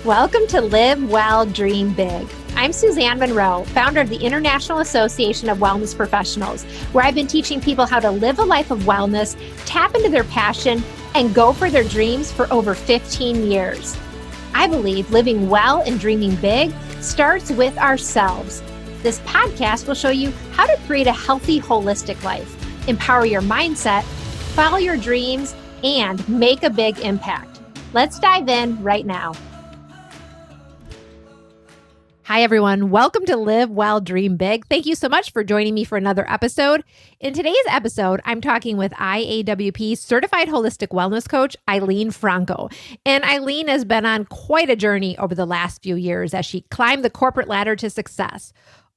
Welcome to Live Well, Dream Big. I'm Suzanne Monroe, founder of the International Association of Wellness Professionals, where I've been teaching people how to live a life of wellness, tap into their passion, and go for their dreams for over 15 years. I believe living well and dreaming big starts with ourselves. This podcast will show you how to create a healthy, holistic life, empower your mindset, follow your dreams, and make a big impact. Let's dive in right now. Hi, everyone. Welcome to Live Well, Dream Big. Thank you so much for joining me for another episode. In today's episode, I'm talking with IAWP Certified Holistic Wellness Coach, Eileen Franco. And Eileen has been on quite a journey over the last few years as she climbed the corporate ladder to success,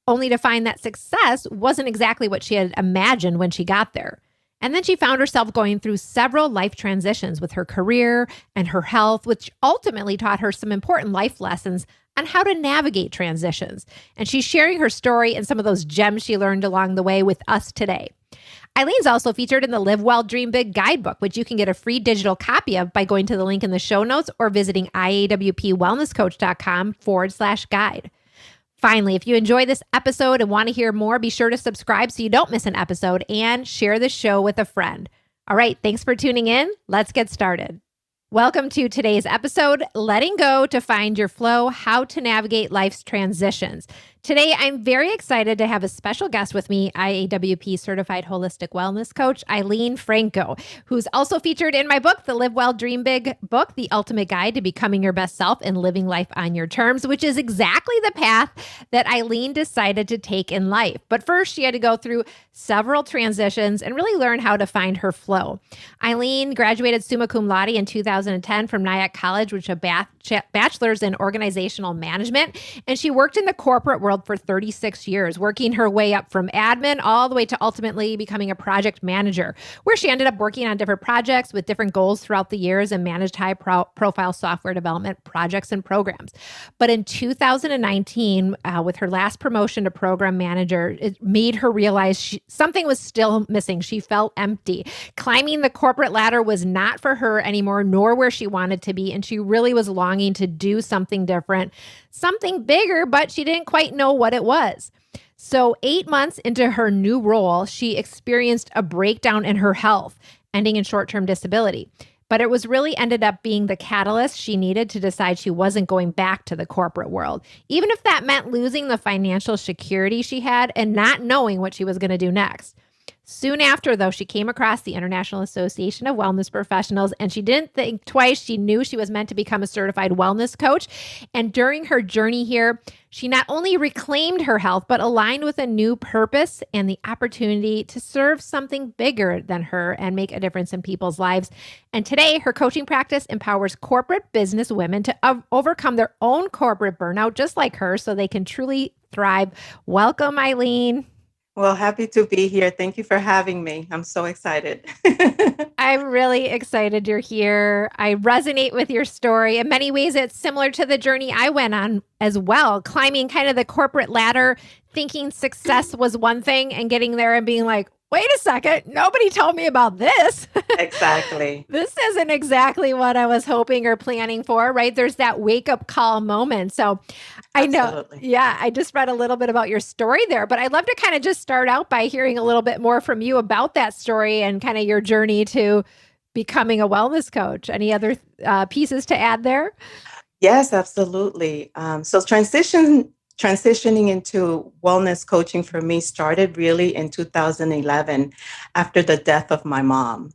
only to find that success wasn't exactly what she had imagined when she got there. And then she found herself going through several life transitions with her career and her health, which ultimately taught her some important life lessons on how to navigate transitions. And she's sharing her story and some of those gems she learned along the way with us today. Eileen's also featured in the Live Well, Dream Big guidebook, which you can get a free digital copy of by going to the link in the show notes or visiting iawpwellnesscoach.com/guide. Finally, if you enjoy this episode and want to hear more, be sure to subscribe so you don't miss an episode and share the show with a friend. All right, thanks for tuning in. Let's get started. Welcome to today's episode, Letting Go to Find Your Flow, How to Navigate Life's Transitions. Today, I'm very excited to have a special guest with me, IAWP Certified Holistic Wellness Coach, Eileen Franco, who's also featured in my book, the Live Well, Dream Big book, The Ultimate Guide to Becoming Your Best Self and Living Life on Your Terms, which is exactly the path that Eileen decided to take in life. But first, she had to go through several transitions and really learn how to find her flow. Eileen graduated summa cum laude in 2010 from Nyack College, which is a bachelor's in organizational management, and she worked in the corporate world for 36 years, working her way up from admin all the way to ultimately becoming a project manager, where she ended up working on different projects with different goals throughout the years and managed high-profile software development projects and programs. But in 2019, with her last promotion to program manager, it made her realize something was still missing. She felt empty. Climbing the corporate ladder was not for her anymore, nor where she wanted to be, and she really was longing to do something different, something bigger, but she didn't quite know what it was. So 8 months into her new role, she experienced a breakdown in her health, ending in short-term disability. But it was really ended up being the catalyst she needed to decide she wasn't going back to the corporate world, even if that meant losing the financial security she had and not knowing what she was going to do next. Soon after, though, she came across the International Association of Wellness Professionals, and she didn't think twice. She knew she was meant to become a certified wellness coach. And during her journey here, she not only reclaimed her health, but aligned with a new purpose and the opportunity to serve something bigger than her and make a difference in people's lives. And today, her coaching practice empowers corporate business women to overcome their own corporate burnout, just like her, so they can truly thrive. Welcome, Eileen. Well, happy to be here. Thank you for having me. I'm so excited. I'm really excited you're here. I resonate with your story. In many ways, it's similar to the journey I went on as well, climbing kind of the corporate ladder, thinking success was one thing and getting there and being like, wait a second, nobody told me about this. Exactly. This isn't exactly what I was hoping or planning for, right? There's that wake up call moment. So I know, Absolutely. I just read a little bit about your story there, but I'd love to kind of just start out by hearing a little bit more from you about that story and kind of your journey to becoming a wellness coach. Any other pieces to add there? Yes, absolutely. So transitioning into wellness coaching for me started really in 2011 after the death of my mom.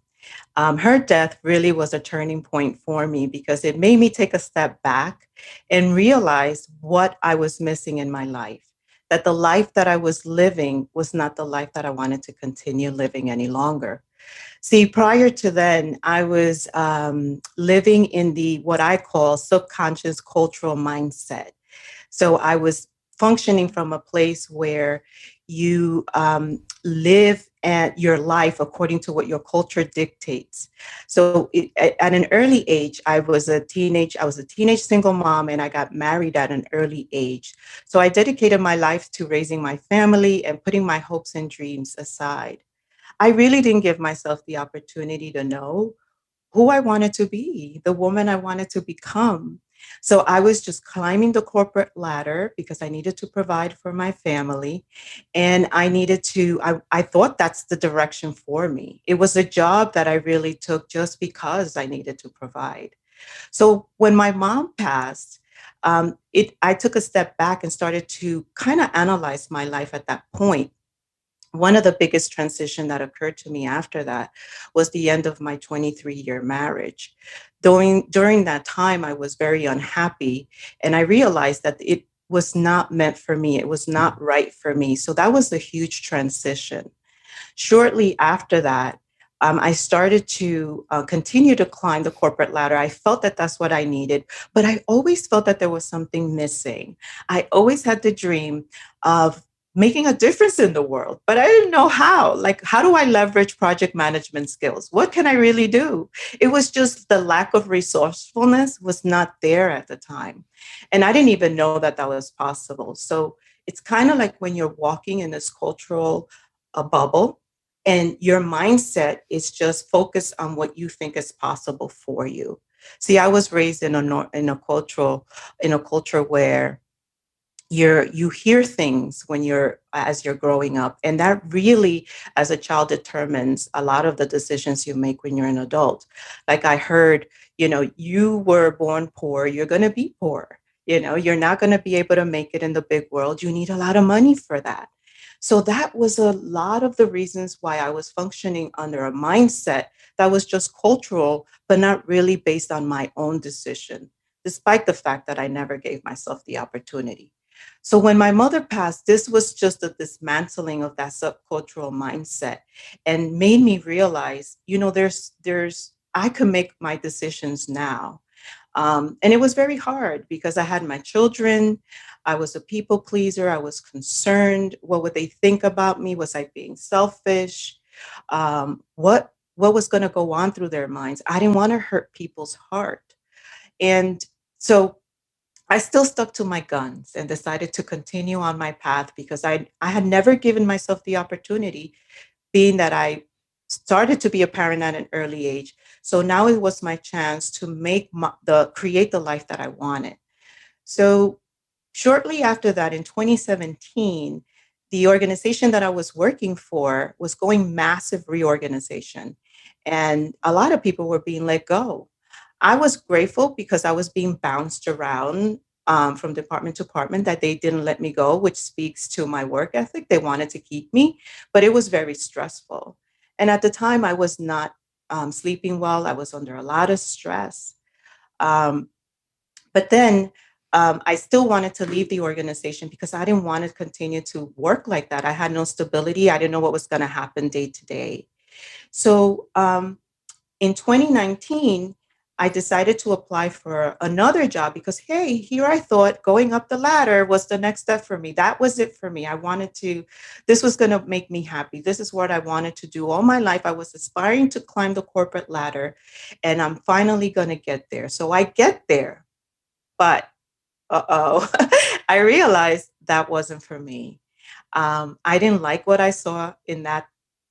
Her death really was a turning point for me because it made me take a step back and realize what I was missing in my life, that the life that I was living was not the life that I wanted to continue living any longer. See, prior to then, I was living in the what I call subconscious cultural mindset. So I was functioning from a place where you live at your life according to what your culture dictates. So at an early age, I was a teenage single mom, and I got married at an early age. So I dedicated my life to raising my family and putting my hopes and dreams aside. I really didn't give myself the opportunity to know who I wanted to be, the woman I wanted to become. So I was just climbing the corporate ladder because I needed to provide for my family. And I thought that's the direction for me. It was a job that I really took just because I needed to provide. So when my mom passed, I took a step back and started to kind of analyze my life at that point. One of the biggest transition that occurred to me after that was the end of my 23-year marriage. During that time, I was very unhappy, and I realized that it was not meant for me. It was not right for me. So that was a huge transition. Shortly after that, I started to continue to climb the corporate ladder. I felt that that's what I needed, but I always felt that there was something missing. I always had the dream of making a difference in the world, but I didn't know how. Like, how do I leverage project management skills? What can I really do? It was just the lack of resourcefulness was not there at the time. And I didn't even know that that was possible. So it's kind of like when you're walking in this cultural a bubble and your mindset is just focused on what you think is possible for you. See, I was raised in a culture where you hear things when you're as you're growing up, and that really as a child determines a lot of the decisions you make when you're an adult. Like I heard, you were born poor, you're going to be poor. You're not going to be able to make it in the big world. You need a lot of money for that. So that was a lot of the reasons why I was functioning under a mindset that was just cultural, but not really based on my own decision, despite the fact that I never gave myself the opportunity. So when my mother passed, this was just a dismantling of that subcultural mindset and made me realize, there's I can make my decisions now. And it was very hard because I had my children. I was a people pleaser. I was concerned. What would they think about me? Was I being selfish? What was going to go on through their minds? I didn't want to hurt people's heart. And so I still stuck to my guns and decided to continue on my path because I had never given myself the opportunity, being that I started to be a parent at an early age. So now it was my chance to create the life that I wanted. So shortly after that, in 2017, the organization that I was working for was going massive reorganization, and a lot of people were being let go. I was grateful because I was being bounced around from department to department that they didn't let me go, which speaks to my work ethic. They wanted to keep me, but it was very stressful. And at the time, I was not sleeping well. I was under a lot of stress. Um, but then I still wanted to leave the organization because I didn't want to continue to work like that. I had no stability. I didn't know what was going to happen day to day. So in 2019, I decided to apply for another job because, hey, here I thought going up the ladder was the next step for me. That was it for me. This was going to make me happy. This is what I wanted to do all my life. I was aspiring to climb the corporate ladder, and I'm finally going to get there. So I get there, but uh-oh, I realized that wasn't for me. I didn't like what I saw in that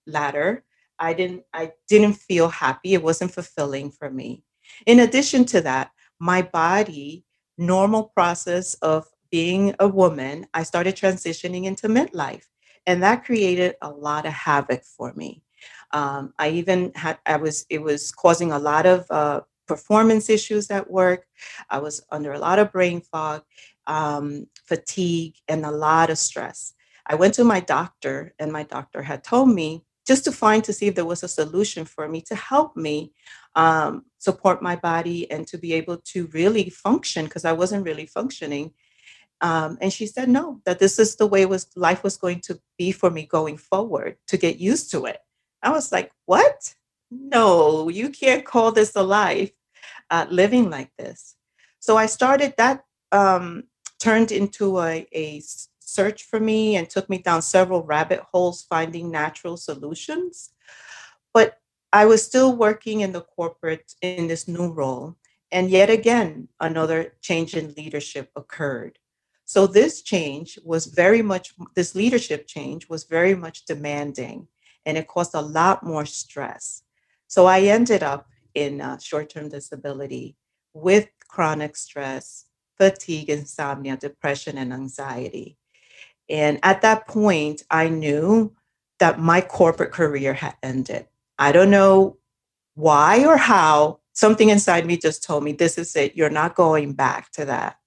ladder. I didn't feel happy. It wasn't fulfilling for me. In addition to that, my body, normal process of being a woman, I started transitioning into midlife. And that created a lot of havoc for me. I even had, I was, it was causing a lot of performance issues at work. I was under a lot of brain fog, fatigue, and a lot of stress. I went to my doctor, and my doctor had told me just to see if there was a solution for me to help me support my body and to be able to really function because I wasn't really functioning. And she said no, that this is the way life was going to be for me going forward to get used to it. I was like, what? No, you can't call this a life living like this. So I started that turned into a search for me and took me down several rabbit holes finding natural solutions. But I was still working in the corporate in this new role. And yet again, another change in leadership occurred. So this leadership change was very much demanding, and it caused a lot more stress. So I ended up in short term disability with chronic stress, fatigue, insomnia, depression, and anxiety. And at that point, I knew that my corporate career had ended. I don't know why or how. Something inside me just told me, this is it. You're not going back to that.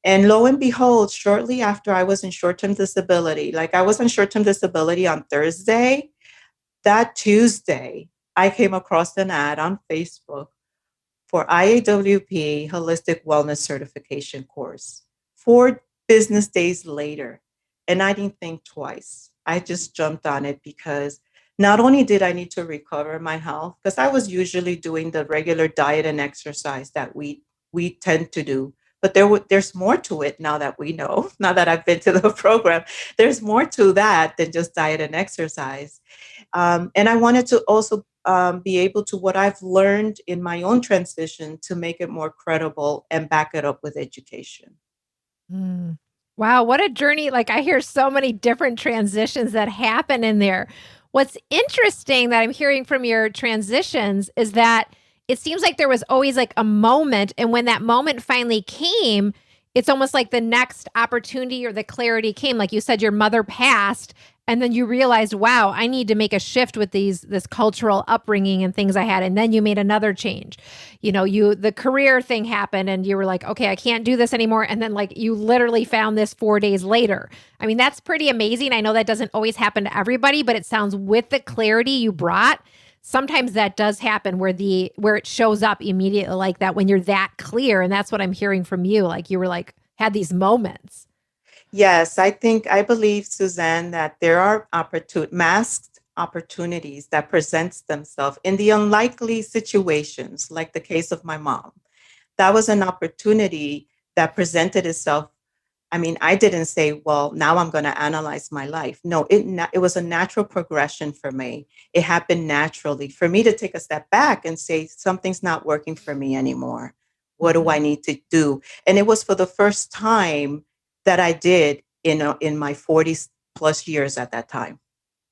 And lo and behold, shortly after I was in short term disability, like I was on short term disability on Thursday, that Tuesday, I came across an ad on Facebook for IAWP Holistic Wellness Certification course 4 business days later. And I didn't think twice. I just jumped on it because not only did I need to recover my health, because I was usually doing the regular diet and exercise that we tend to do, but there's more to it now that we know, now that I've been to the program, there's more to that than just diet and exercise. And I wanted to also be able to what I've learned in my own transition to make it more credible and back it up with education. Mm. Wow, what a journey. Like I hear so many different transitions that happen in there. What's interesting that I'm hearing from your transitions is that it seems like there was always like a moment. And when that moment finally came, it's almost like the next opportunity or the clarity came. Like you said, your mother passed, and then you realized, wow, I need to make a shift with this cultural upbringing and things I had. And then you made another change. The career thing happened and you were like, okay, I can't do this anymore. And then like you literally found this 4 days later. I mean, that's pretty amazing. I know that doesn't always happen to everybody, but it sounds with the clarity you brought, sometimes that does happen where it shows up immediately like that when you're that clear. And that's what I'm hearing from you. Like you were like, had these moments. Yes, I believe, Suzanne, that there are masked opportunities that presents themselves in the unlikely situations, like the case of my mom. That was an opportunity that presented itself. I mean, I didn't say, well, now I'm going to analyze my life. No, it was a natural progression for me. It happened naturally for me to take a step back and say, something's not working for me anymore. What do I Mhm. need to do? And it was for the first time that I did in my 40s plus years at that time.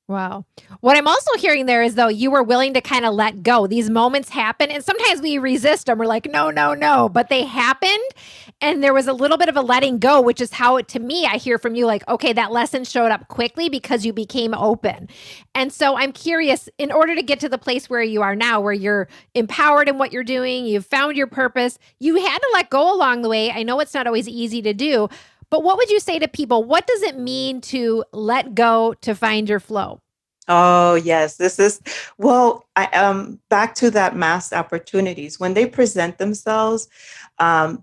Wow. What I'm also hearing there is though you were willing to kind of let go. These moments happen and sometimes we resist them. We're like, no, no, no. But they happened and there was a little bit of a letting go, which is how to me, I hear from you like, okay, that lesson showed up quickly because you became open. And so I'm curious, in order to get to the place where you are now, where you're empowered in what you're doing, you've found your purpose, you had to let go along the way. I know it's not always easy to do, but what would you say to people? What does it mean to let go to find your flow? Oh, yes. This is, well, back to that mass opportunities. When they present themselves in the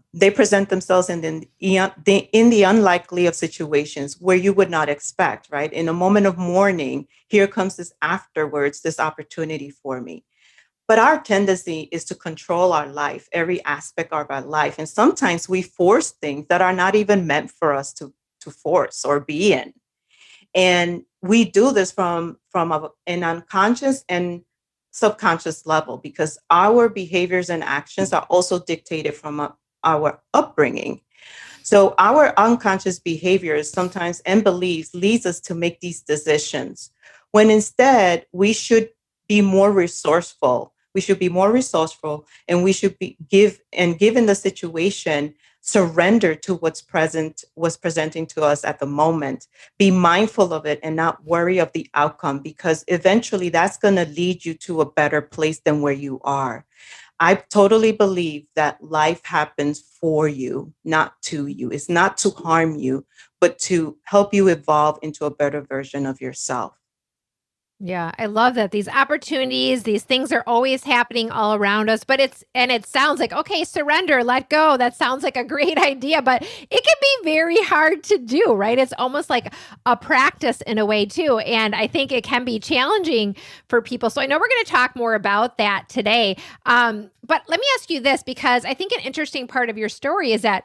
unlikely of situations where you would not expect, right? In a moment of mourning, here comes this afterwards, this opportunity for me. But our tendency is to control our life, every aspect of our life. And sometimes we force things that are not even meant for us to force or be in. And we do this from an unconscious and subconscious level because our behaviors and actions are also dictated from our upbringing. So our unconscious behaviors sometimes and beliefs leads us to make these decisions when instead we should be more resourceful. We should be more resourceful and we should be given the situation, surrender to what's presenting to us at the moment. Be mindful of it and not worry of the outcome because eventually that's going to lead you to a better place than where you are. I totally believe that life happens for you, not to you. It's not to harm you, but to help you evolve into a better version of yourself. Yeah, I love that. These opportunities, these things are always happening all around us, but it sounds like, okay, surrender, let go. That sounds like a great idea, but it can be very hard to do, right? It's almost like a practice in a way, too. And I think it can be challenging for people. So I know we're going to talk more about that today. But let me ask you this, because I think an interesting part of your story is that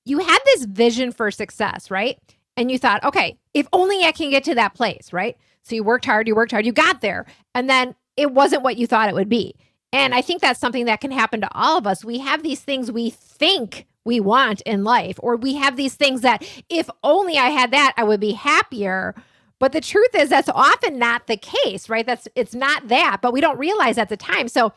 you had this vision for success, right? And you thought, okay, if only I can get to that place, right? So you worked hard, you got there, and then it wasn't what you thought it would be. And I think that's something that can happen to all of us. We have these things we think we want in life, or we have these things that if only I had that, I would be happier. But the truth is that's often not the case, right? It's not that, but we don't realize at the time. So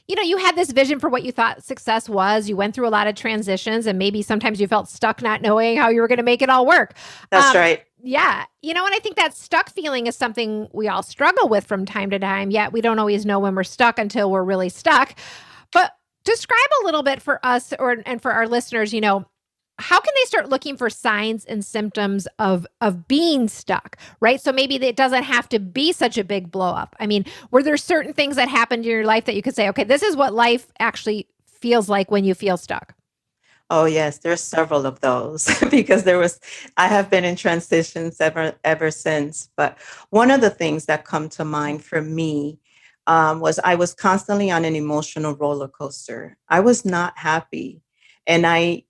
you had this vision for what you thought success was. You went through a lot of transitions and maybe sometimes you felt stuck not knowing how you were going to make it all work. That's right. Yeah. And I think that stuck feeling is something we all struggle with from time to time, yet we don't always know when we're stuck until we're really stuck. But describe a little bit for us and for our listeners, how can they start looking for signs and symptoms of being stuck, right? So maybe it doesn't have to be such a big blow up. I mean, were there certain things that happened in your life that you could say, okay, this is what life actually feels like when you feel stuck? Oh yes, there's several of those because I have been in transitions ever since. But one of the things that come to mind for me was I was constantly on an emotional roller coaster. I was not happy, and I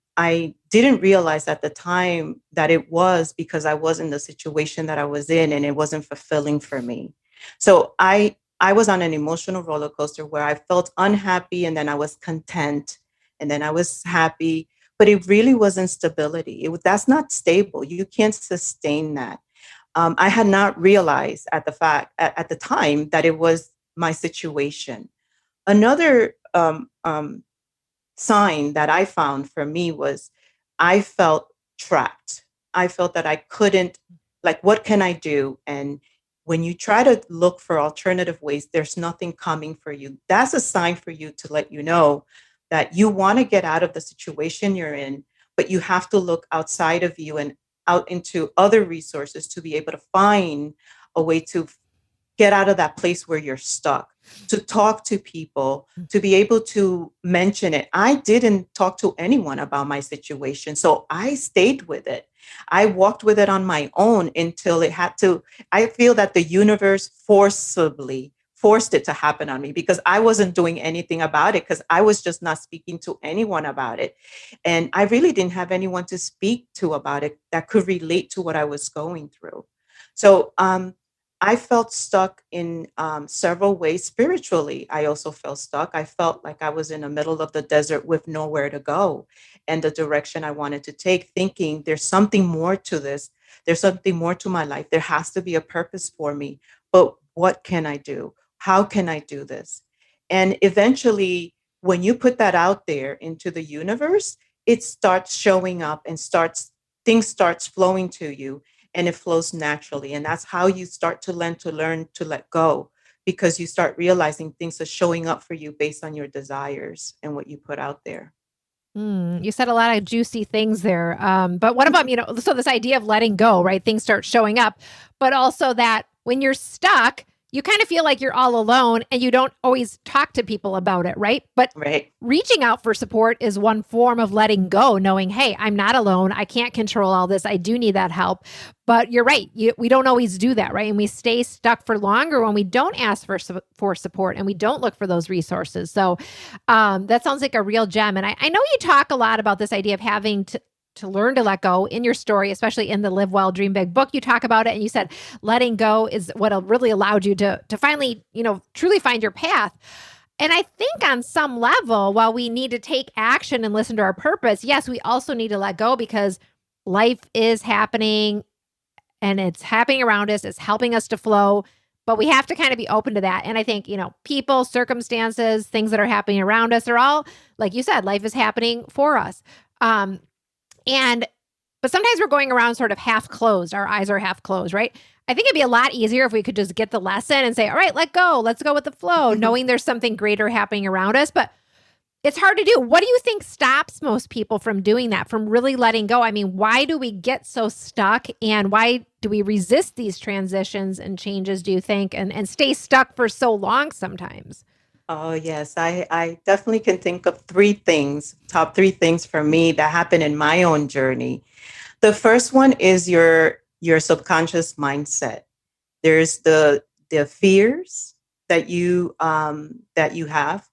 didn't realize at the time that it was because I was in the situation that I was in, and it wasn't fulfilling for me. So I was on an emotional roller coaster where I felt unhappy, and then I was content, and then I was happy, but it really wasn't stability. That's not stable. You can't sustain that. I had not realized at the time that it was my situation. Another sign that I found for me was I felt trapped. I felt that I couldn't, like, what can I do? And when you try to look for alternative ways, there's nothing coming for you. That's a sign for you to let you know that you want to get out of the situation you're in, but you have to look outside of you and out into other resources to be able to find a way to get out of that place where you're stuck, to talk to people, to be able to mention it. I didn't talk to anyone about my situation, so I stayed with it. I walked with it on my own until it had to. I feel that the universe forcibly forced it to happen on me because I wasn't doing anything about it because I was just not speaking to anyone about it. And I really didn't have anyone to speak to about it that could relate to what I was going through. So I felt stuck in several ways. Spiritually, I also felt stuck. I felt like I was in the middle of the desert with nowhere to go and the direction I wanted to take, thinking there's something more to this. There's something more to my life. There has to be a purpose for me. But what can I do? How can I do this? And eventually, when you put that out there into the universe, it starts showing up and things starts flowing to you, and it flows naturally. And that's how you start to learn to let go, because you start realizing things are showing up for you based on your desires and what you put out there. You said a lot of juicy things there. But what about, so this idea of letting go, right? Things start showing up, but also that when you're stuck, you kind of feel like you're all alone and you don't always talk to people about it, right? But Right. reaching out for support is one form of letting go, knowing, hey, I'm not alone. I can't control all this. I do need that help. But you're right. We don't always do that, right? And we stay stuck for longer when we don't ask for support and we don't look for those resources. So that sounds like a real gem. And I know you talk a lot about this idea of having to learn to let go in your story, especially in the Live Well, Dream Big book. You talk about it and you said letting go is what really allowed you to finally, truly find your path. And I think on some level, while we need to take action and listen to our purpose, yes, we also need to let go because life is happening and it's happening around us. It's helping us to flow, but we have to kind of be open to that. And I think, people, circumstances, things that are happening around us are all, like you said, life is happening for us. But sometimes we're going around sort of half closed. Our eyes are half closed, right? I think it'd be a lot easier if we could just get the lesson and say, all right, let go. Let's go with the flow, knowing there's something greater happening around us. But it's hard to do. What do you think stops most people from doing that, from really letting go? I mean, why do we get so stuck and why do we resist these transitions and changes, do you think, and stay stuck for so long sometimes? Oh, yes. I definitely can think of top three things for me that happened in my own journey. The first one is your subconscious mindset. There's the fears that you have.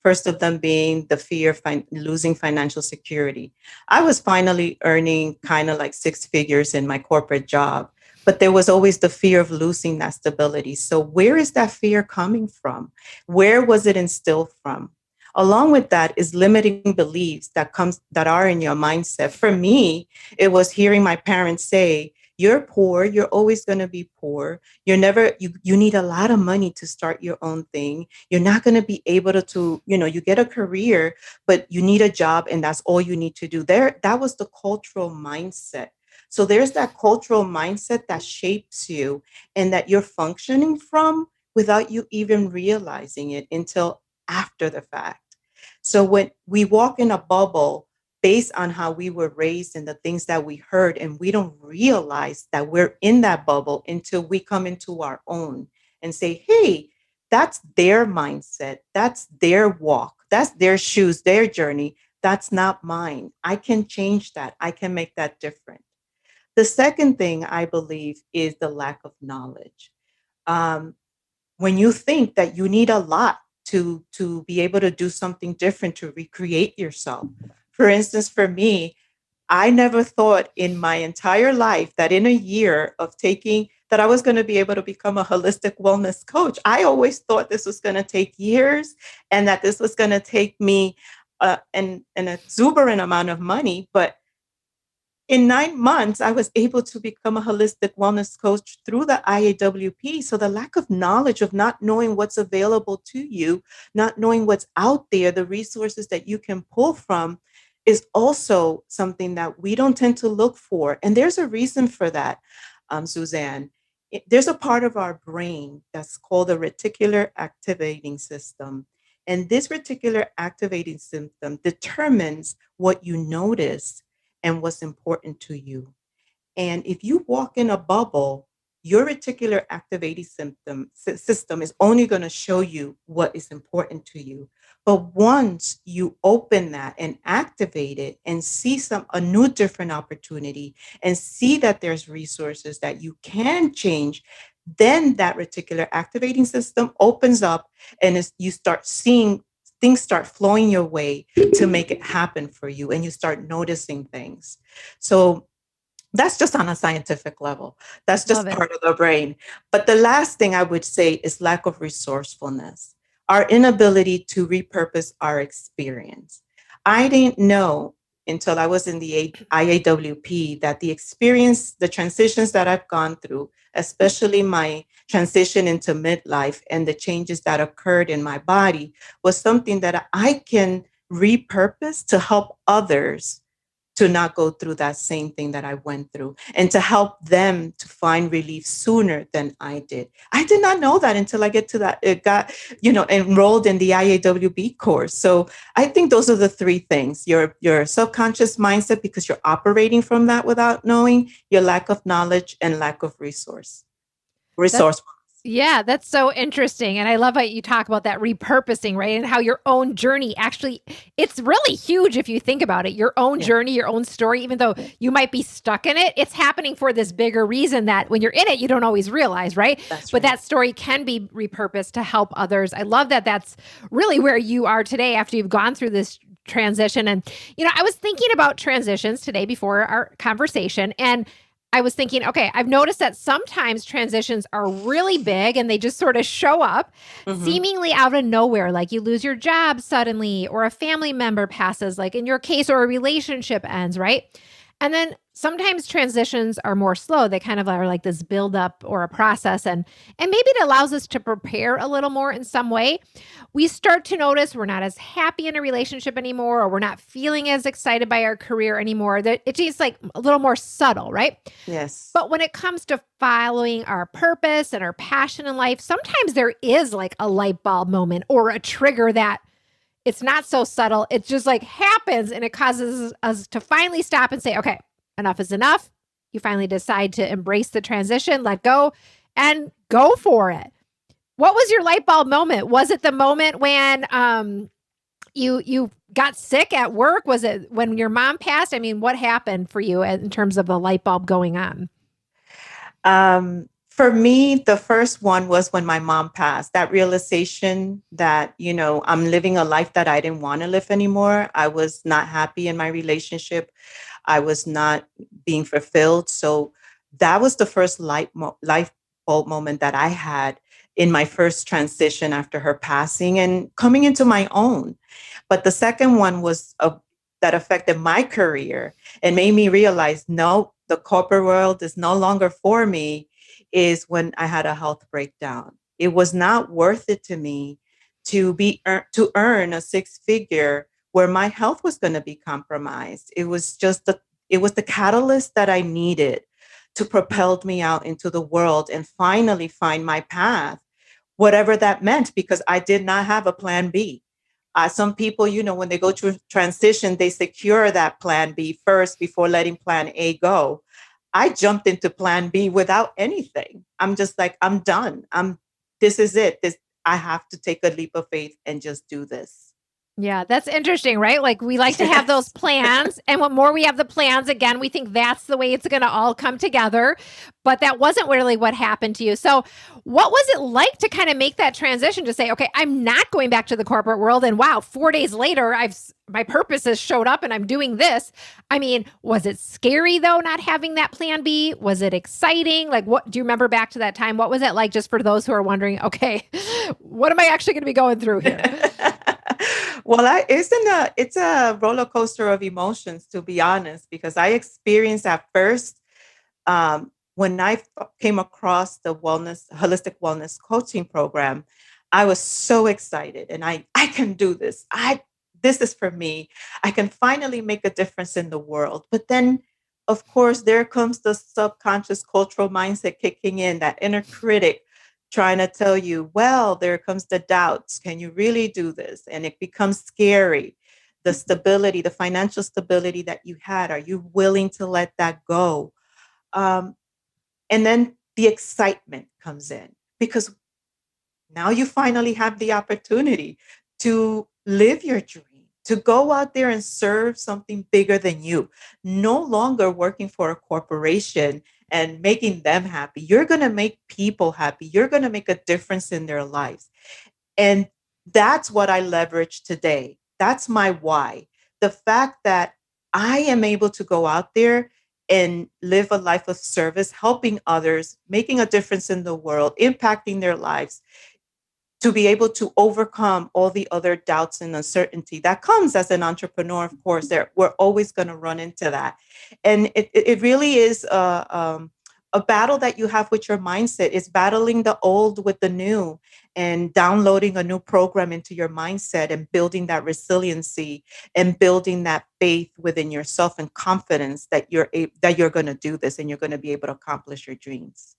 First of them being the fear of losing financial security. I was finally earning kind of like six figures in my corporate job, but there was always the fear of losing that stability. So where is that fear coming from? Where was it instilled from? Along with that is limiting beliefs that are in your mindset. For me, it was hearing my parents say, You're poor. You're always going to be poor. You're never, you need a lot of money to start your own thing. You're not going to be able to, you get a career, but you need a job and that's all you need to do. That was the cultural mindset. So there's that cultural mindset that shapes you and that you're functioning from without you even realizing it until after the fact. So when we walk in a bubble based on how we were raised and the things that we heard, and we don't realize that we're in that bubble until we come into our own and say, hey, that's their mindset. That's their walk. That's their shoes, their journey. That's not mine. I can change that. I can make that different. The second thing I believe is the lack of knowledge. Um, when you think that you need a lot to be able to do something different to recreate yourself. For instance, for me, I never thought in my entire life that in a year of taking that I was going to be able to become a holistic wellness coach. I always thought this was going to take years and that this was going to take me an exuberant amount of money. But in 9 months, I was able to become a holistic wellness coach through the IAWP. So the lack of knowledge of not knowing what's available to you, not knowing what's out there, the resources that you can pull from is also something that we don't tend to look for. And there's a reason for that, Suzanne. There's a part of our brain that's called the reticular activating system. And this reticular activating system determines what you notice and what's important to you. And if you walk in a bubble, your reticular activating system is only going to show you what is important to you. But once you open that and activate it and see a new different opportunity and see that there's resources that you can change, then that reticular activating system opens up and you start seeing things start flowing your way to make it happen for you and you start noticing things. So that's just on a scientific level. That's Love just it. part of the brain. But the last thing I would say is lack of resourcefulness, our inability to repurpose our experience. I didn't know until I was in the IAWP that the experience, the transitions that I've gone through, especially my transition into midlife and the changes that occurred in my body, was something that I can repurpose to help others to not go through that same thing that I went through and to help them to find relief sooner than I did. I did not know that until I get to that. It got, enrolled in the IAWB course. So I think those are the three things: your subconscious mindset, because you're operating from that without knowing, your lack of knowledge, and lack of That's resource. Yeah, that's so interesting. And I love how you talk about that repurposing, right? And how your own journey actually, it's really huge if you think about it. Your own Yeah, journey, your own story, even though you might be stuck in it, it's happening for this bigger reason that when you're in it, you don't always realize, right? that's But right. that story can be repurposed to help others. I love that that's really where you are today after you've gone through this transition. And, I was thinking about transitions today before our conversation. And I was thinking, okay, I've noticed that sometimes transitions are really big and they just sort of show up Mm-hmm. seemingly out of nowhere. Like you lose your job suddenly, or a family member passes, like in your case, or a relationship ends, right? And then sometimes transitions are more slow. They kind of are like this build up or a process. And maybe it allows us to prepare a little more in some way. We start to notice we're not as happy in a relationship anymore, or we're not feeling as excited by our career anymore. That it's just like a little more subtle, right? Yes. But when it comes to following our purpose and our passion in life, sometimes there is like a light bulb moment or a trigger that it's not so subtle. It just like happens and it causes us to finally stop and say, okay, enough is enough. You finally decide to embrace the transition, let go, and go for it. What was your light bulb moment? Was it the moment when you got sick at work? Was it when your mom passed? I mean, what happened for you in terms of the light bulb going on? For me, the first one was when my mom passed. That realization that, I'm living a life that I didn't want to live anymore. I was not happy in my relationship. I was not being fulfilled. So that was the first life bulb moment that I had in my first transition after her passing and coming into my own. But the second one was that affected my career and made me realize, no, the corporate world is no longer for me, is when I had a health breakdown. It was not worth it to me to earn a six figure where my health was going to be compromised. It was the catalyst that I needed to propel me out into the world and finally find my path, whatever that meant, because I did not have a plan B. Some people, when they go through transition, they secure that plan B first before letting plan A go. I jumped into plan B without anything. I'm just like, I'm done. This is it. I have to take a leap of faith and just do this. Yeah, that's interesting, right? Like we like to have those Yes. plans. And what more we have the plans, again, we think that's the way it's going to all come together. But that wasn't really what happened to you. So, what was it like to kind of make that transition to say, okay, I'm not going back to the corporate world? And wow, 4 days later, my purpose has showed up and I'm doing this. I mean, was it scary though, not having that plan B? Was it exciting? Like, what do you remember back to that time? What was it like, just for those who are wondering, okay, what am I actually going to be going through here? Well, it's a roller coaster of emotions, to be honest, because I experienced at first, when came across the holistic wellness coaching program, I was so excited, and I can do this. This is for me. I can finally make a difference in the world. But then, of course, there comes the subconscious cultural mindset kicking in, that inner critic trying to tell you, well, there comes the doubts. Can you really do this? And it becomes scary. The stability, the financial stability that you had, are you willing to let that go? Um, and then the excitement comes in, because now you finally have the opportunity to live your dream, to go out there and serve something bigger than you. No longer working for a corporation and making them happy. You're going to make people happy. You're going to make a difference in their lives. And that's what I leverage today. That's my why. The fact that I am able to go out there and live a life of service, helping others, making a difference in the world, impacting their lives, to be able to overcome all the other doubts and uncertainty that comes as an entrepreneur. Of course, we're always going to run into that. And it really is a battle that you have with your mindset. Is battling the old with the new, and downloading a new program into your mindset, and building that resiliency, and building that faith within yourself, and confidence that you're going to do this, and you're going to be able to accomplish your dreams.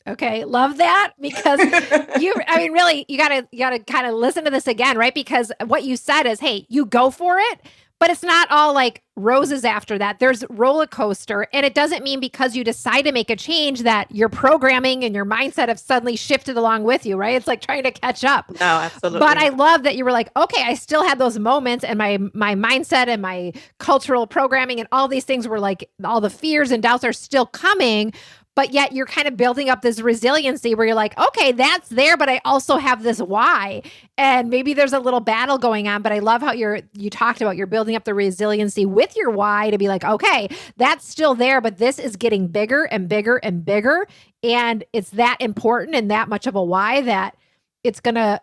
Okay, love that, because I mean, really, you gotta kind of listen to this again, right? Because what you said is, hey, you go for it, but it's not all like roses after that. There's roller coaster, and it doesn't mean because you decide to make a change that your programming and your mindset have suddenly shifted along with you, right? It's like trying to catch up. No, absolutely But I not. love that you were like, okay, I still had those moments, and my mindset and my cultural programming and all these things were like, all the fears and doubts are still coming, but yet you're kind of building up this resiliency where you're like, okay, that's there, but I also have this why. And maybe there's a little battle going on, but I love how you talked about you're building up the resiliency with your why to be like, okay, that's still there, but this is getting bigger and bigger and bigger. And it's that important and that much of a why that it's going to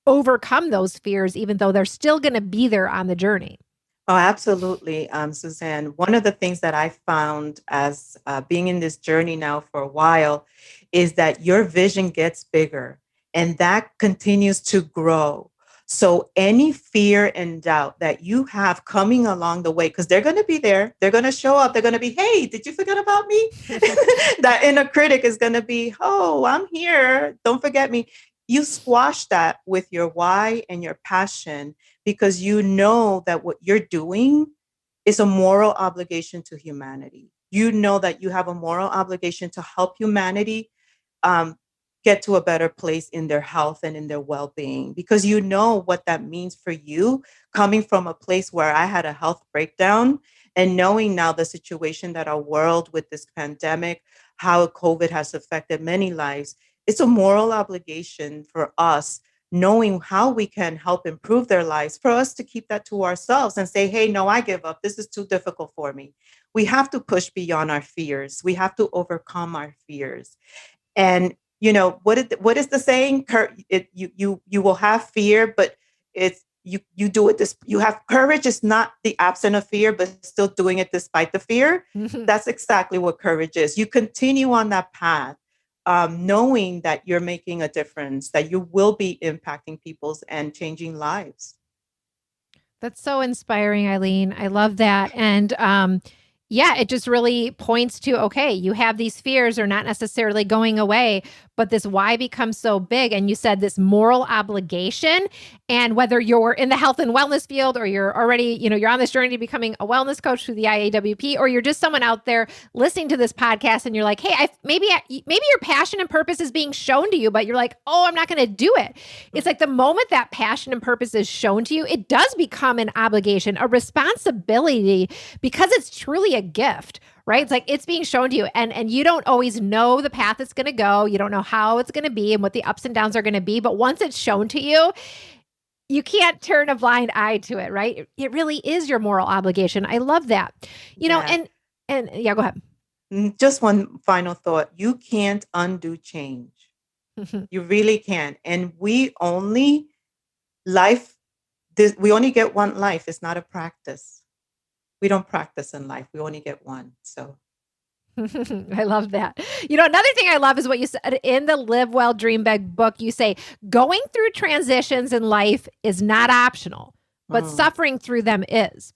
overcome those fears, even though they're still going to be there on the journey. Oh, absolutely, Suzanne. One of the things that I found as being in this journey now for a while is that your vision gets bigger, and that continues to grow. So, any fear and doubt that you have coming along the way, because they're going to be there, they're going to show up, they're going to be, hey, did you forget about me? That inner critic is going to be, oh, I'm here. Don't forget me. You squash that with your why and your passion, because you know that what you're doing is a moral obligation to humanity. You know that you have a moral obligation to help humanity um, get to a better place in their health and in their well-being, because you know what that means for you, coming from a place where I had a health breakdown, and knowing now the situation that our world with this pandemic, how COVID has affected many lives. It's a moral obligation for us, knowing how we can help improve their lives, for us to keep that to ourselves and say, hey, no, I give up. This is too difficult for me. We have to push beyond our fears. We have to overcome our fears. And what is the saying? You will have fear, but you do it this, you have courage is not the absence of fear, but still doing it despite the fear. That's exactly what courage is. You continue on that path, knowing that you're making a difference, that you will be impacting people's and changing lives. That's so inspiring, Eileen. I love that. And yeah, it just really points to, okay, you have these fears are not necessarily going away, but this why becomes so big. And you said this moral obligation. And whether you're in the health and wellness field or you're already, you're on this journey to becoming a wellness coach through the IAWP, or you're just someone out there listening to this podcast and you're like, hey, maybe your passion and purpose is being shown to you, but you're like, oh, I'm not going to do it. It's like the moment that passion and purpose is shown to you, it does become an obligation, a responsibility, because it's truly a gift, right? It's like it's being shown to you, and you don't always know the path it's going to go. You don't know how it's going to be and what the ups and downs are going to be. But once it's shown to you, you can't turn a blind eye to it, right? It really is your moral obligation. I love that. And yeah, go ahead. Just one final thought. You can't undo change. You really can't. And we only get one life. It's not a practice. We don't practice in life. We only get one. So I love that. Another thing I love is what you said in the Live Well, Dream Big book. You say going through transitions in life is not optional, but suffering through them is.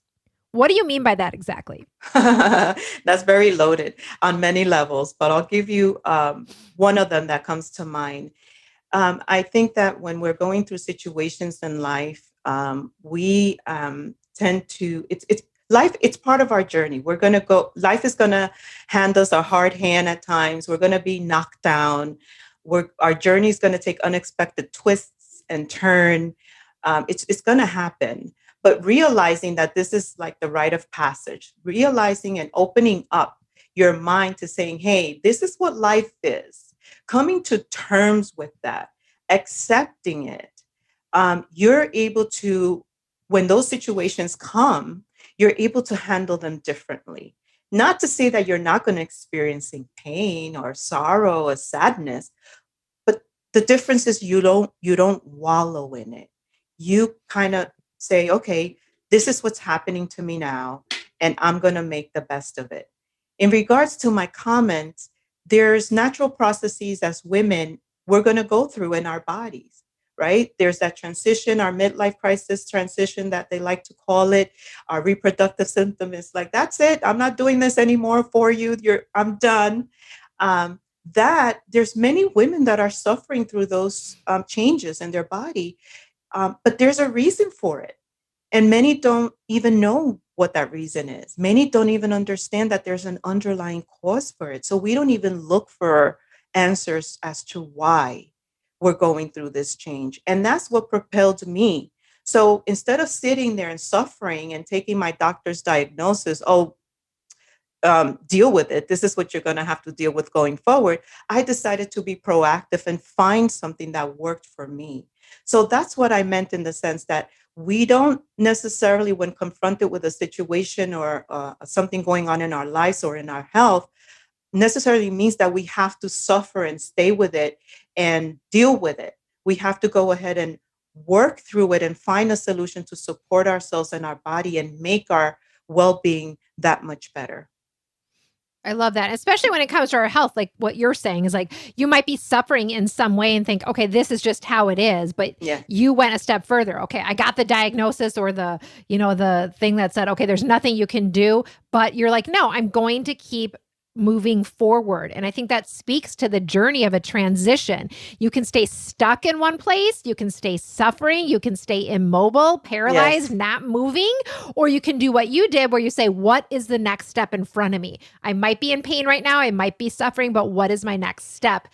What do you mean by that exactly? That's very loaded on many levels, but I'll give you one of them that comes to mind. I think that when we're going through situations in life, we tend to, life, it's part of our journey. Life is going to hand us a hard hand at times. We're going to be knocked down. Our journey is going to take unexpected twists and turn. It's going to happen. But realizing that this is like the rite of passage, realizing and opening up your mind to saying, hey, this is what life is. Coming to terms with that, accepting it, you're able to, when those situations come, you're able to handle them differently. Not to say that you're not going to experience pain or sorrow or sadness, but the difference is you don't wallow in it. You kind of say, okay, this is what's happening to me now, and I'm going to make the best of it. In regards to my comments, there's natural processes as women we're going to go through in our bodies, right? There's that transition, our midlife crisis transition that they like to call it. Our reproductive symptom is like, that's it. I'm not doing this anymore for you. I'm done. That there's many women that are suffering through those changes in their body, but there's a reason for it. And many don't even know what that reason is. Many don't even understand that there's an underlying cause for it. So we don't even look for answers as to why we're going through this change. And that's what propelled me. So instead of sitting there and suffering and taking my doctor's diagnosis, deal with it, this is what you're going to have to deal with going forward, I decided to be proactive and find something that worked for me. So that's what I meant in the sense that we don't necessarily, when confronted with a situation or something going on in our lives or in our health, necessarily means that we have to suffer and stay with it and deal with it. We have to go ahead and work through it and find a solution to support ourselves and our body and make our well-being that much better. I love that, especially when it comes to our health. Like what you're saying is like, you might be suffering in some way and think, okay, this is just how it is. But you went a step further. Okay, I got the diagnosis or the thing that said, okay, there's nothing you can do. But you're like, no, I'm going to keep moving forward. And I think that speaks to the journey of a transition. You can stay stuck in one place, you can stay suffering, you can stay immobile, paralyzed, not moving, or you can do what you did where you say, what is the next step in front of me? I might be in pain right now, I might be suffering, but what is my next step?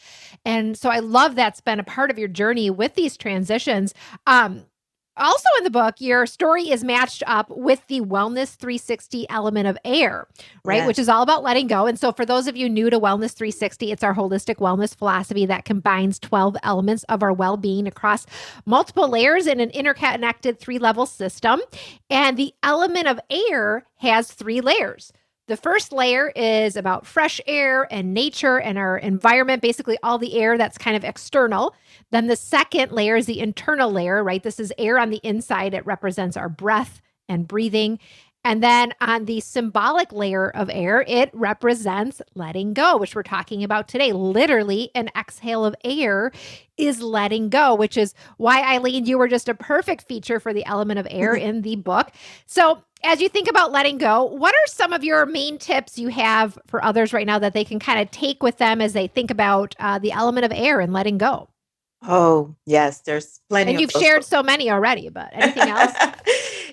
And so I love that's been a part of your journey with these transitions. Also in the book, your story is matched up with the Wellness 360 element of AIR, right? Yes. Which is all about letting go. And so for those of you new to Wellness 360, it's our holistic wellness philosophy that combines 12 elements of our well-being across multiple layers in an interconnected 3-level system. And the element of AIR has 3 layers. The first layer is about fresh air and nature and our environment, basically all the air that's kind of external. Then the second layer is the internal layer, right? This is air on the inside. It represents our breath and breathing. And then on the symbolic layer of air, it represents letting go, which we're talking about today. Literally, an exhale of air is letting go, which is why, Eileen, you were just a perfect feature for the element of air in the book. So, as you think about letting go, what are some of your main tips you have for others right now that they can kind of take with them as they think about the element of air and letting go? Oh, yes, there's plenty And of you've those. shared so many already, but anything else?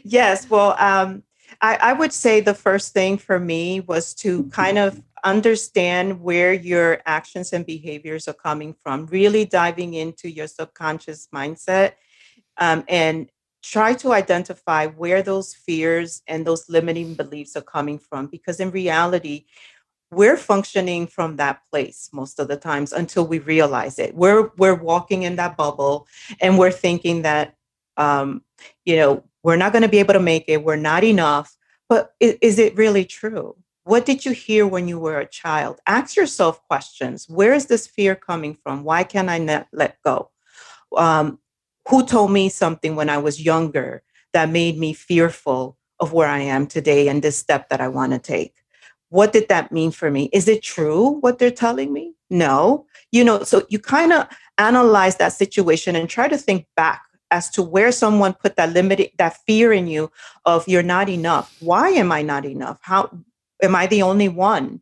Yes. Well, I would say the first thing for me was to kind of understand where your actions and behaviors are coming from, really diving into your subconscious mindset, and try to identify where those fears and those limiting beliefs are coming from. Because in reality, we're functioning from that place most of the times until we realize it. We're walking in that bubble, and we're thinking that, um, we're not going to be able to make it. We're not enough. But is it really true? What did you hear when you were a child? Ask yourself questions. Where is this fear coming from? Why can't I not let go? um, who told me something when I was younger that made me fearful of where I am today and this step that I want to take? What did that mean for me? Is it true what they're telling me? No. So you kind of analyze that situation and try to think back as to where someone put that fear in you of you're not enough. Why am I not enough? How am I the only one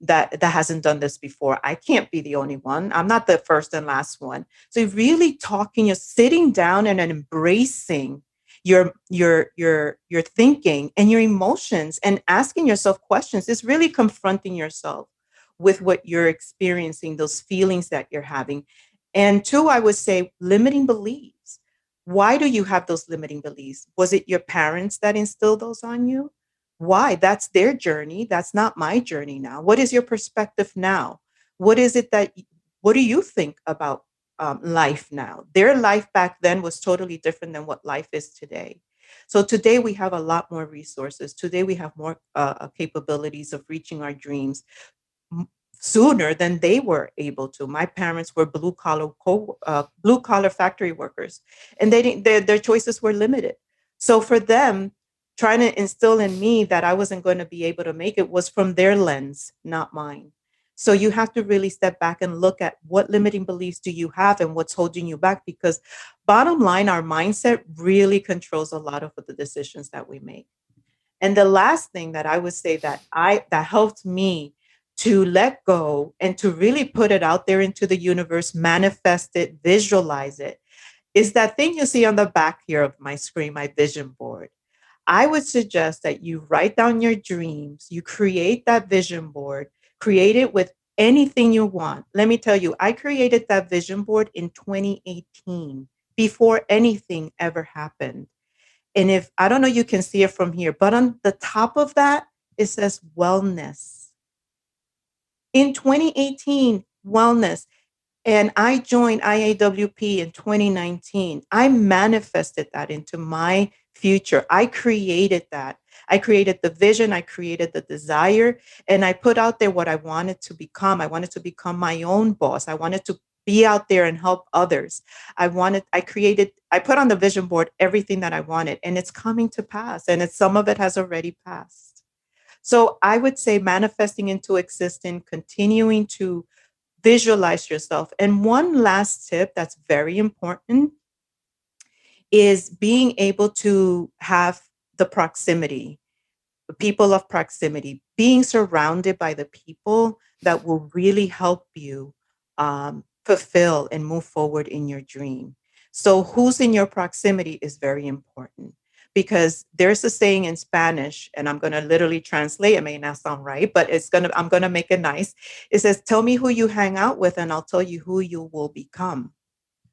that hasn't done this before? I can't be the only one. I'm not the first and last one. So really talking, you're sitting down and embracing your thinking and your emotions and asking yourself questions is really confronting yourself with what you're experiencing, those feelings that you're having. And two, I would say limiting beliefs. Why do you have those limiting beliefs? Was it your parents that instilled those on you? Why? That's their journey. That's not my journey now. What is your perspective now? What is it what do you think about life now? Their life back then was totally different than what life is today. So today we have a lot more resources. Today we have more capabilities of reaching our dreams m- sooner than they were able to. My parents were blue collar factory workers, and they didn't. Their choices were limited. So for them, trying to instill in me that I wasn't going to be able to make it was from their lens, not mine. So you have to really step back and look at what limiting beliefs do you have and what's holding you back, because bottom line, our mindset really controls a lot of the decisions that we make. And the last thing that I would say that helped me to let go and to really put it out there into the universe, manifest it, visualize it, is that thing you see on the back here of my screen, my vision board. I would suggest that you write down your dreams, you create that vision board, create it with anything you want. Let me tell you, I created that vision board in 2018 before anything ever happened. And if I don't know, you can see it from here, but on the top of that, it says wellness. In 2018, wellness. And I joined IAWP in 2019. I manifested that into my future. I created that. I created the vision, I created the desire, and I put out there what I wanted to become. I wanted to become my own boss. I wanted to be out there and help others. I put on the vision board everything that I wanted, and it's coming to pass. And some of it has already passed. So I would say manifesting into existence, continuing to visualize yourself. And one last tip that's very important is being able to have the proximity, the people of proximity, being surrounded by the people that will really help you fulfill and move forward in your dream. So, who's in your proximity is very important, because there's a saying in Spanish, and I'm going to literally translate. It may not sound right, but I'm going to make it nice. It says, "Tell me who you hang out with, and I'll tell you who you will become."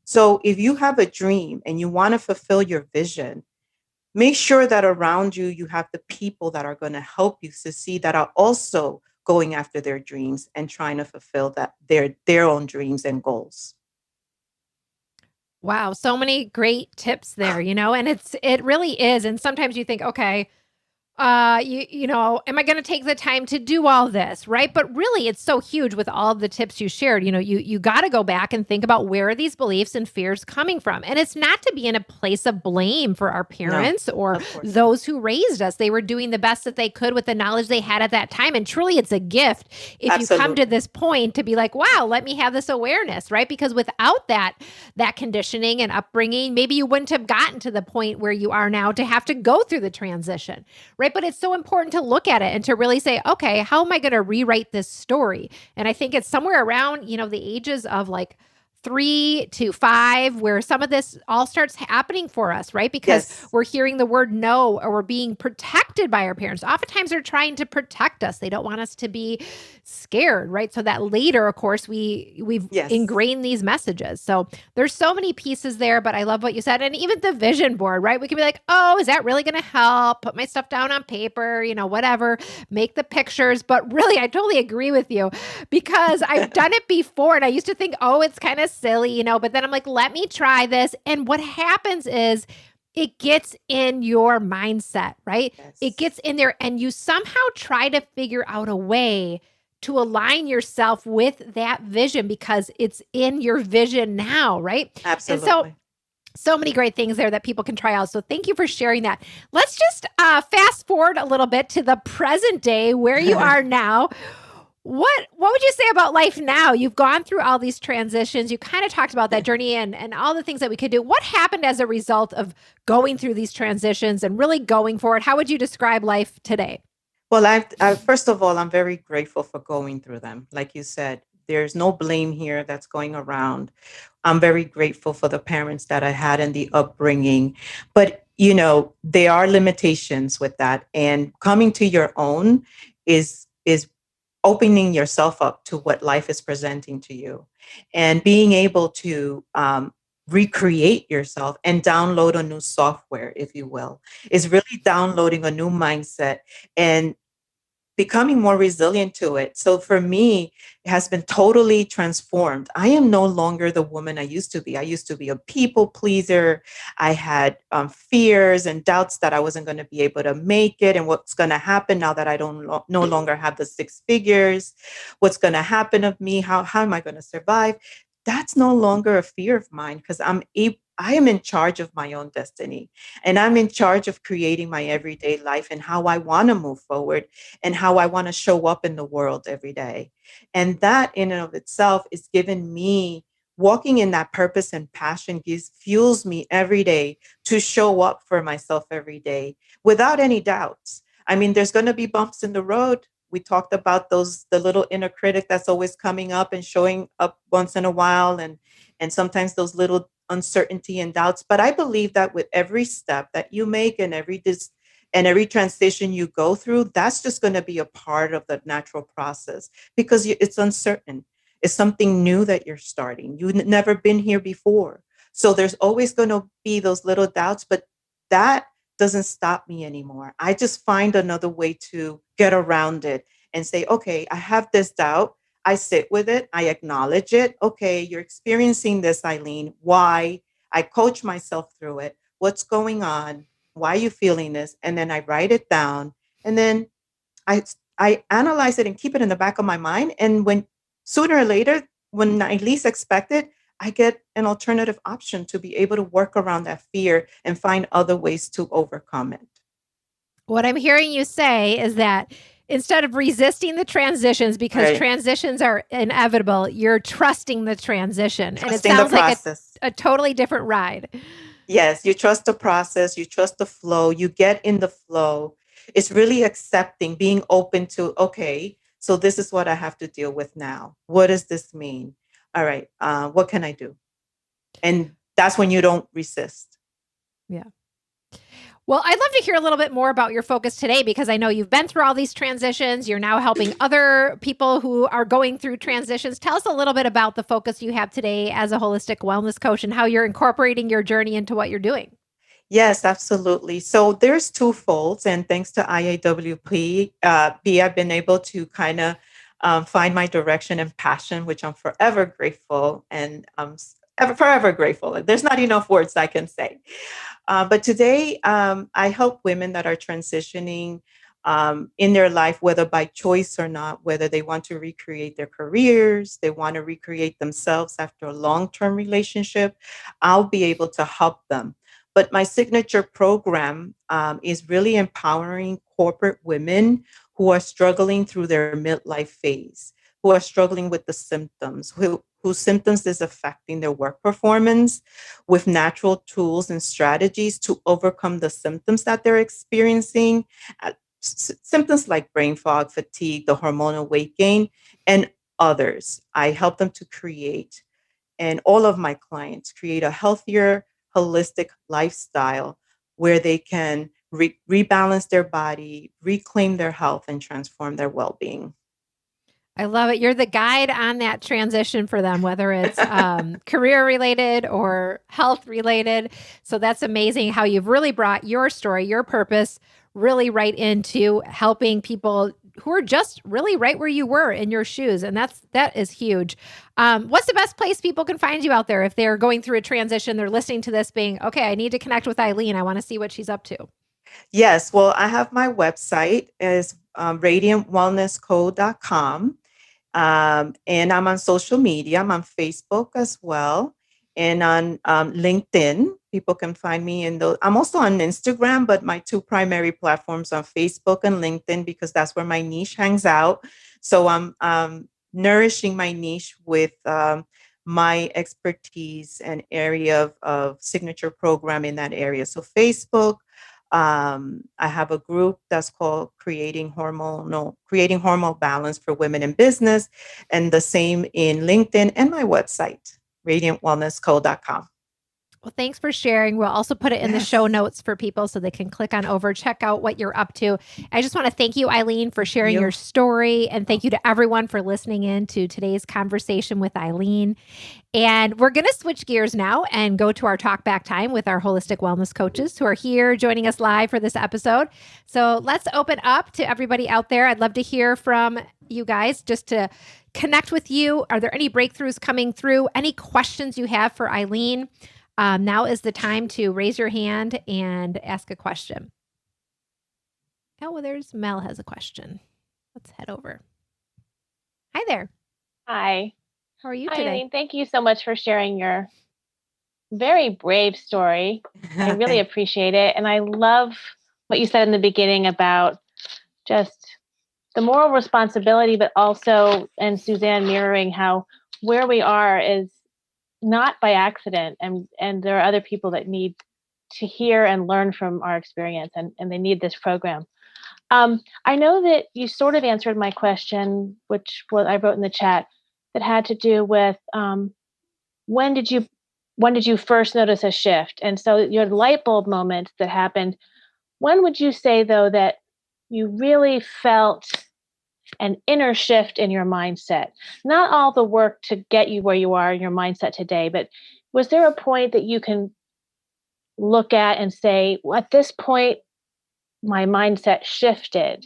So, if you have a dream and you want to fulfill your vision, make sure that around you, you have the people that are going to help you succeed, that are also going after their dreams and trying to fulfill their own dreams and goals. Wow, so many great tips there, and it really is. And sometimes you think, okay, am I going to take the time to do all this? Right. But really, it's so huge with all of the tips you shared. You got to go back and think about where are these beliefs and fears coming from. And it's not to be in a place of blame for our No, parents or of course not. those who raised us. They were doing the best that they could with the knowledge they had at that time. And truly, it's a gift if you come to Absolutely. this point to be like, wow, let me have this awareness. Right. Because without that conditioning and upbringing, maybe you wouldn't have gotten to the point where you are now to have to go through the transition. Right. But it's so important to look at it and to really say, okay, how am I going to rewrite this story? And I think it's somewhere around, the ages of like 3 to 5, where some of this all starts happening for us, right? Because Yes. we're hearing the word no, or we're being protected by our parents. Oftentimes they're trying to protect us. They don't want us to be scared, right? So that later, of course, we've Yes. ingrained these messages. So there's so many pieces there, but I love what you said. And even the vision board, right? We can be like, oh, is that really going to help? Put my stuff down on paper, whatever, make the pictures. But really, I totally agree with you because I've done it before and I used to think, oh, it's kind of silly, but then I'm like, let me try this. And what happens is it gets in your mindset, right? It Yes. gets in there and you somehow try to figure out a way to align yourself with that vision because it's in your vision now, right? And Absolutely. so many great things there that people can try out. So thank you for sharing that. Let's just fast forward a little bit to the present day where you are now. What would you say about life now? You've gone through all these transitions. You kind of talked about that journey and all the things that we could do. What happened as a result of going through these transitions and really going for it? How would you describe life today? Well, first of all, I'm very grateful for going through them. Like you said, there's no blame here that's going around. I'm very grateful for the parents that I had and the upbringing. But, there are limitations with that. And coming to your own is opening yourself up to what life is presenting to you and being able to recreate yourself and download a new software, if you will, is really downloading a new mindset and becoming more resilient to it. So for me, it has been totally transformed. I am no longer the woman I used to be. I used to be a people pleaser. I had fears and doubts that I wasn't going to be able to make it and what's going to happen now that I don't no longer have the 6 figures. What's going to happen of me? How am I going to survive? That's no longer a fear of mine because I am in charge of my own destiny and I'm in charge of creating my everyday life and how I want to move forward and how I want to show up in the world every day. And that in and of itself is giving me walking in that purpose and passion gives fuels me every day to show up for myself every day without any doubts. I mean, there's going to be bumps in the road. We talked about the little inner critic that's always coming up and showing up once in a while and sometimes those little uncertainty and doubts. But I believe that with every step that you make and every transition you go through, that's just going to be a part of the natural process because it's uncertain. It's something new that you're starting. You've never been here before. So there's always going to be those little doubts, but that doesn't stop me anymore. I just find another way to get around it and say, okay, I have this doubt. I sit with it. I acknowledge it. Okay, you're experiencing this, Eileen. Why? I coach myself through it. What's going on? Why are you feeling this? And then I write it down. And then I I analyze it and keep it in the back of my mind. And when sooner or later, when I least expect it, I get an alternative option to be able to work around that fear and find other ways to overcome it. What I'm hearing you say is that instead of resisting the transitions because Right. transitions are inevitable, you're trusting the transition. And it Trusting the sounds like process. a totally different ride. Yes, you trust the process, you trust the flow, you get in the flow. It's really accepting, being open to, okay, so this is what I have to deal with now. What does this mean? All right, what can I do? And that's when you don't resist. Yeah. Well, I'd love to hear a little bit more about your focus today because I know you've been through all these transitions. You're now helping other people who are going through transitions. Tell us a little bit about the focus you have today as a holistic wellness coach and how you're incorporating your journey into what you're doing. Yes, absolutely. So there's two folds, and thanks to IAWP, I've been able to kind of find my direction and passion, which I'm forever grateful. And forever grateful. There's not enough words I can say. But today, I help women that are transitioning in their life, whether by choice or not, whether they want to recreate their careers, they want to recreate themselves after a long-term relationship. I'll be able to help them. But my signature program is really empowering corporate women who are struggling through their midlife phase, who are struggling with the symptoms, whose symptoms is affecting their work performance, with natural tools and strategies to overcome the symptoms that they're experiencing. Symptoms like brain fog, fatigue, the hormonal weight gain, and others. I help them to create, and all of my clients create a healthier, holistic lifestyle where they can rebalance their body, reclaim their health, and transform their well being. I love it. You're the guide on that transition for them, whether it's career related or health related. So that's amazing how you've really brought your story, your purpose, really right into helping people who are just really right where you were in your shoes. And that is huge. What's the best place people can find you out there if they're going through a transition, they're listening to this being, okay, I need to connect with Eileen. I want to see what she's up to. Yes, well, I have my website is radiantwellnessco.com. And I'm on social media. I'm on Facebook as well, and on LinkedIn. People can find me in those. I'm also on Instagram, but my two primary platforms are Facebook and LinkedIn because that's where my niche hangs out. So I'm nourishing my niche with my expertise and area of signature program in that area. So Facebook. I have a group that's called Creating Hormonal Balance for Women in Business, and the same in LinkedIn and my website, radiantwellnessco.com. Well, thanks for sharing. We'll also put it in the show notes for people so they can click on over, check out what you're up to. I just want to thank you, Eileen, for sharing your story. And thank you to everyone for listening in to today's conversation with Eileen. And we're going to switch gears now and go to our talk back time with our holistic wellness coaches who are here joining us live for this episode. So let's open up to everybody out there. I'd love to hear from you guys just to connect with you. Are there any breakthroughs coming through? Any questions you have for Eileen? Now is the time to raise your hand and ask a question. Oh, well, there's Mel has a question. Let's head over. Hi there. Hi. How are you Hi, today? Eileen. Thank you so much for sharing your very brave story. I really appreciate it. And I love what you said in the beginning about just the moral responsibility, but also, and Suzanne mirroring how where we are is not by accident. And there are other people that need to hear and learn from our experience, and they need this program. I know that you sort of answered my question, which what I wrote in the chat, that had to do with when did you first notice a shift? And so your light bulb moment that happened, when would you say though that you really felt an inner shift in your mindset? Not all the work to get you where you are in your mindset today, but was there a point that you can look at and say, well, at this point, my mindset shifted?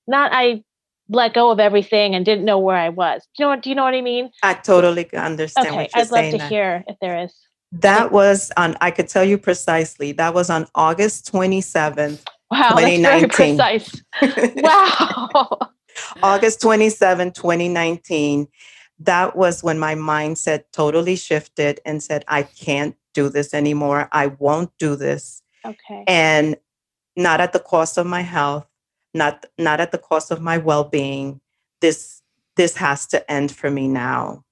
Not I let go of everything and didn't know where I was. Do you know what I mean? I totally understand Okay, what you're I'd love saying. to hear if there is. That was on, I could tell you precisely, that was on August 27th, Wow, 2019. that's very precise. Wow. August 27, 2019. That was when my mindset totally shifted and said, I can't do this anymore. I won't do this. Okay. And not at the cost of my health, not at the cost of my well-being. This has to end for me now.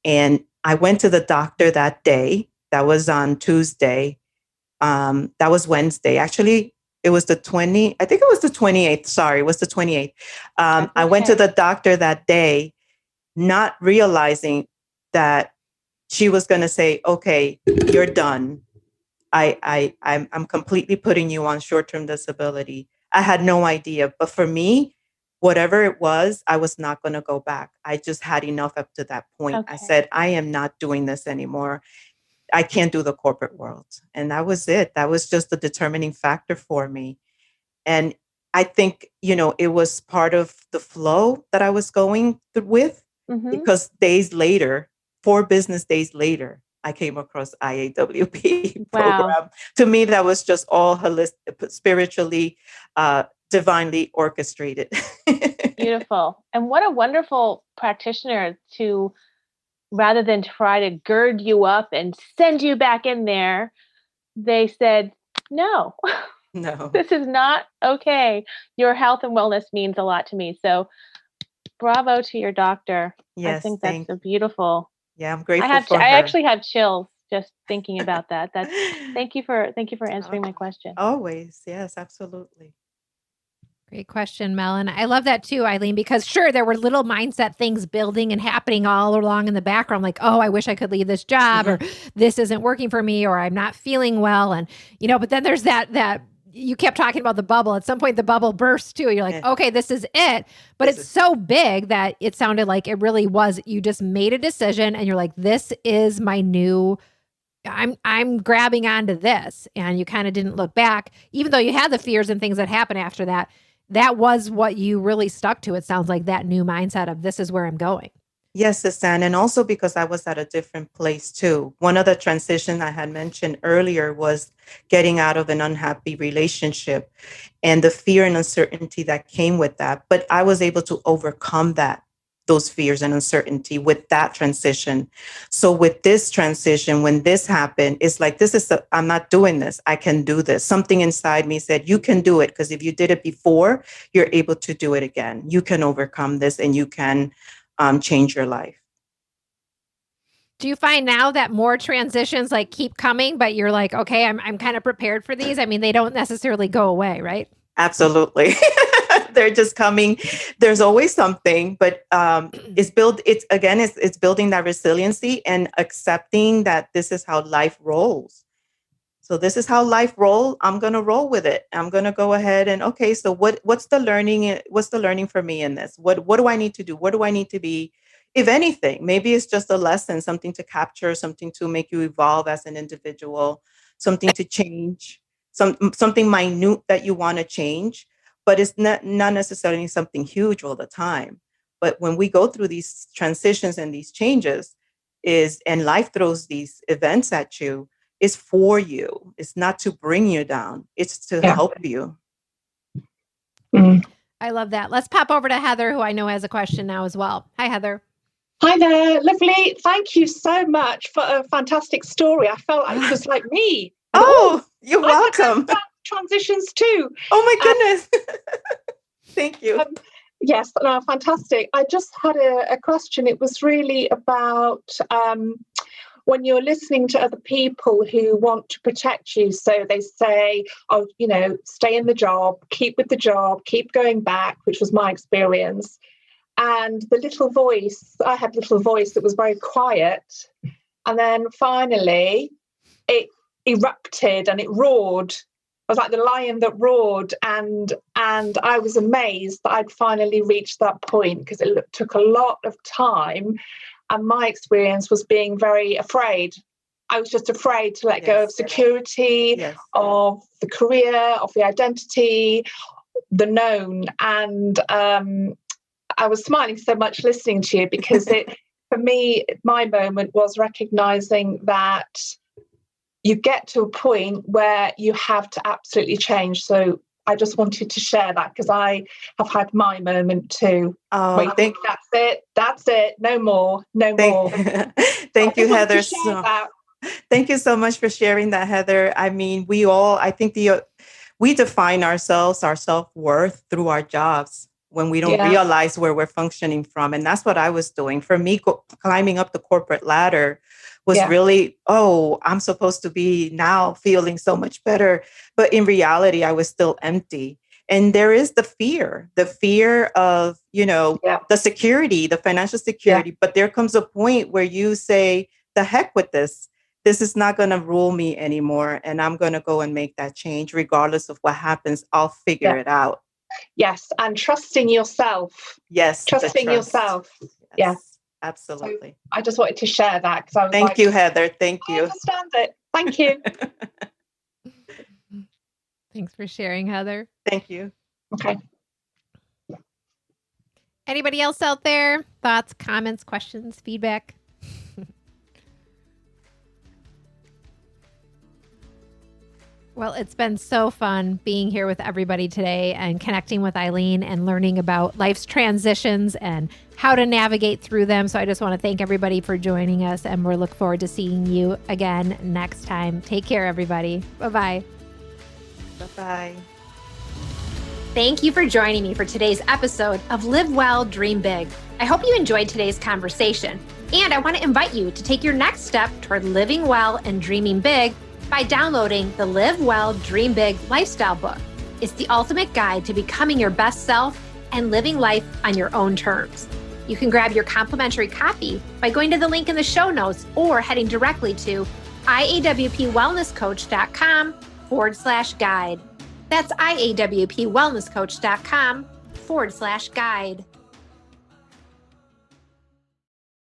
And I went to the doctor that day. That was on Tuesday. That was Wednesday. Actually, it was the 28th. Sorry, it was the 28th. I went to the doctor that day, not realizing that she was going to say, okay, you're done. I'm completely putting you on short-term disability. I had no idea. But for me, whatever it was, I was not going to go back. I just had enough up to that point. Okay. I said, I am not doing this anymore. I can't do the corporate world. And that was it. That was just the determining factor for me. And I think, it was part of the flow that I was going with, because days later, 4 business days later, I came across IAWP Wow. program. To me, that was just all holistic, spiritually, divinely orchestrated. Beautiful. And what a wonderful practitioner to, rather than try to gird you up and send you back in there, they said, no, No. this is not okay. Your health and wellness means a lot to me. So bravo to your doctor. I Yes, think that's a beautiful. yeah, I'm grateful for her. I actually have chills just thinking about that. That's thank you for answering my question. Always. Yes, absolutely. Great question, Mel. And I love that too, Eileen, because sure, there were little mindset things building and happening all along in the background, like, oh, I wish I could leave this job, or this isn't working for me, or I'm not feeling well. And, but then there's that you kept talking about the bubble. At some point, the bubble bursts too. You're like, okay, this is it. But it's so big that it sounded like it really was. You just made a decision and you're like, this is my new, I'm grabbing onto this. And you kind of didn't look back, even though you had the fears and things that happened after that. That was what you really stuck to. It sounds like that new mindset of this is where I'm going. Yes, Suzanne. And also because I was at a different place too. One of the transitions I had mentioned earlier was getting out of an unhappy relationship and the fear and uncertainty that came with that. But I was able to overcome those fears and uncertainty with that transition. So with this transition, when this happened, it's like, I'm not doing this. I can do this. Something inside me said, you can do it. Because if you did it before, you're able to do it again. You can overcome this and you can change your life. Do you find now that more transitions like keep coming, but you're like, okay, I'm kind of prepared for these? I mean, they don't necessarily go away, right? Absolutely. They're just coming. There's always something, but it's building that resiliency and accepting that this is how life rolls. So this is how life rolls. I'm going to roll with it. I'm going to go ahead and, okay, so what's the learning? What's the learning for me in this? What do I need to do? What do I need to be? If anything, maybe it's just a lesson, something to capture, something to make you evolve as an individual, something to change, something minute that you want to change, but it's not necessarily something huge all the time. But when we go through these transitions and these changes and life throws these events at you, it's for you. It's not to bring you down. It's to help you. I love that. Let's pop over to Heather, who I know has a question now as well. Hi, Heather. Hi there. Lovely. Thank you so much for a fantastic story. I felt like it was like me. You're welcome. Transitions too. Oh my goodness. Thank you. Yes, no, fantastic. I just had a question. It was really about when you're listening to other people who want to protect you. So they say, oh, stay in the job, keep with the job, keep going back, which was my experience. And I had a little voice that was very quiet. And then finally it erupted and it roared. I was like the lion that roared. And I was amazed that I'd finally reached that point, because it took a lot of time. And my experience was being very afraid. I was just afraid to let go of security, of the career, of the identity, the known. And I was smiling so much listening to you, because for me, my moment was recognizing that you get to a point where you have to absolutely change. So I just wanted to share that, because I have had my moment too. Oh, that's it. No more. Thank you, Heather. Thank you so much for sharing that, Heather. I mean, I think we define our self-worth through our jobs when we don't realize where we're functioning from. And that's what I was doing. For me, climbing up the corporate ladder was really, I'm supposed to be now feeling so much better. But in reality, I was still empty. And there is the fear of, the security, the financial security. But there comes a point where you say, the heck with this. This is not going to rule me anymore. And I'm going to go and make that change. Regardless of what happens, I'll figure it out. Yes. And trusting yourself. Yes. Trusting yourself. Yes. Absolutely. So I just wanted to share that, because I was Thank you, Heather. Thank you. I understand it. Thank you. Thanks for sharing, Heather. Thank you. Okay. Anybody else out there? Thoughts, comments, questions, feedback? Well, it's been so fun being here with everybody today and connecting with Eileen and learning about life's transitions and how to navigate through them. So I just want to thank everybody for joining us, and we'll look forward to seeing you again next time. Take care, everybody. Bye-bye. Bye-bye. Thank you for joining me for today's episode of Live Well, Dream Big. I hope you enjoyed today's conversation, and I want to invite you to take your next step toward living well and dreaming big by downloading the Live Well, Dream Big lifestyle book. It's the ultimate guide to becoming your best self and living life on your own terms. You can grab your complimentary copy by going to the link in the show notes or heading directly to iawpwellnesscoach.com/guide. That's iawpwellnesscoach.com/guide.